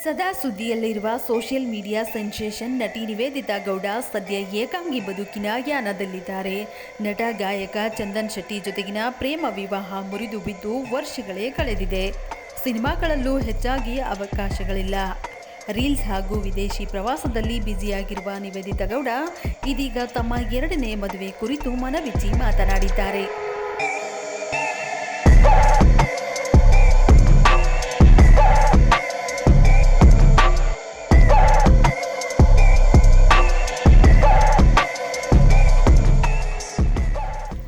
ಸದಾ ಸುದ್ದಿಯಲ್ಲಿರುವ social media sensation ನಟಿ ನಿವೇದಿತಾ ಗೌಡ ಸದ್ಯ ಏಕಾಂಗಿ ಬದುಕಿನ ಯಾನದಲ್ಲಿದ್ದಾರೆ. ನಟ ಗಾಯಕ ಚಂದನ್ ಶೆಟ್ಟಿ ಜೊತೆಗಿನ ಪ್ರೇಮ ವಿವಾಹ ಮುರಿದು ಬಿದ್ದು ವರ್ಷಗಳೇ ಕಳೆದಿದೆ. ಸಿನಿಮಾಗಳಲ್ಲೂ ಹೆಚ್ಚಾಗಿ ಅವಕಾಶಗಳಿಲ್ಲ. ರೀಲ್ಸ್ ಹಾಗೂ ವಿದೇಶಿ ಪ್ರವಾಸದಲ್ಲಿ ಬ್ಯುಸಿಯಾಗಿರುವ ನಿವೇದಿತಾ ಗೌಡ ಇದೀಗ ತಮ್ಮ 2ನೇ ಮದುವೆ ಕುರಿತು ಮನಬಿಚ್ಚಿ ಮಾತನಾಡಿದ್ದಾರೆ.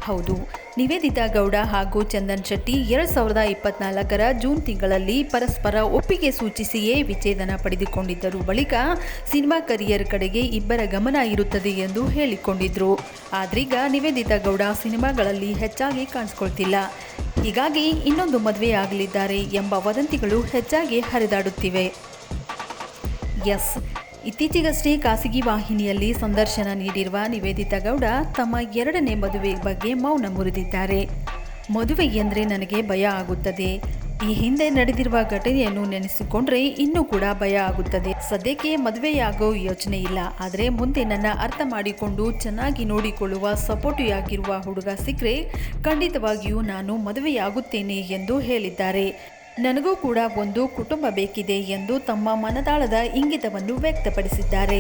ಹೌದು, ನಿವೇದಿತಾ ಗೌಡ ಹಾಗೂ ಚಂದನ್ ಶೆಟ್ಟಿ 2024ರ ಜೂನ್ ತಿಂಗಳಲ್ಲಿ ಪರಸ್ಪರ ಒಪ್ಪಿಗೆ ಸೂಚಿಸಿಯೇ ವಿಚ್ಛೇದನ ಪಡೆದುಕೊಂಡಿದ್ದರು. ಬಳಿಕ ಸಿನಿಮಾ ಕರಿಯರ್ ಕಡೆಗೆ ಇಬ್ಬರ ಗಮನ ಇರುತ್ತದೆ ಎಂದು ಹೇಳಿಕೊಂಡಿದ್ರು. ಆದ್ರೀಗ ನಿವೇದಿತಾ ಗೌಡ ಸಿನಿಮಾಗಳಲ್ಲಿ ಹೆಚ್ಚಾಗಿ ಕಾಣಿಸ್ಕೊಳ್ತಿಲ್ಲ. ಹೀಗಾಗಿ ಇನ್ನೊಂದು ಮದುವೆ ಆಗಲಿದ್ದಾರೆ ಎಂಬ ವದಂತಿಗಳು ಹೆಚ್ಚಾಗಿ ಹರಿದಾಡುತ್ತಿವೆ. ಇತ್ತೀಚೆಗಷ್ಟೇ ಖಾಸಗಿ ವಾಹಿನಿಯಲ್ಲಿ ಸಂದರ್ಶನ ನೀಡಿರುವ ನಿವೇದಿತಾ ಗೌಡ ತಮ್ಮ 2ನೇ ಮದುವೆ ಬಗ್ಗೆ ಮೌನ ಮುರಿದಿದ್ದಾರೆ. ಮದುವೆ ಎಂದರೆ ನನಗೆ ಭಯ ಆಗುತ್ತದೆ. ಈ ಹಿಂದೆ ನಡೆದಿರುವ ಘಟನೆಯನ್ನು ನೆನೆಸಿಕೊಂಡ್ರೆ ಇನ್ನೂ ಕೂಡ ಭಯ ಆಗುತ್ತದೆ. ಸದ್ಯಕ್ಕೆ ಮದುವೆಯಾಗೋ ಯೋಚನೆ ಇಲ್ಲ. ಆದರೆ ಮುಂದೆ ನನ್ನ ಅರ್ಥ ಮಾಡಿಕೊಂಡು ಚೆನ್ನಾಗಿ ನೋಡಿಕೊಳ್ಳುವ ಸಪೋರ್ಟಿವ್ ಆಗಿರುವ ಹುಡುಗ ಸಿಕ್ಕರೆ ಖಂಡಿತವಾಗಿಯೂ ನಾನು ಮದುವೆಯಾಗುತ್ತೇನೆ ಎಂದು ಹೇಳಿದ್ದಾರೆ. ನನಗೂ ಕೂಡ ಒಂದು ಕುಟುಂಬ ಬೇಕಿದೆ ಎಂದು ತಮ್ಮ ಮನದಾಳದ ಇಂಗಿತವನ್ನು ವ್ಯಕ್ತಪಡಿಸಿದ್ದಾರೆ.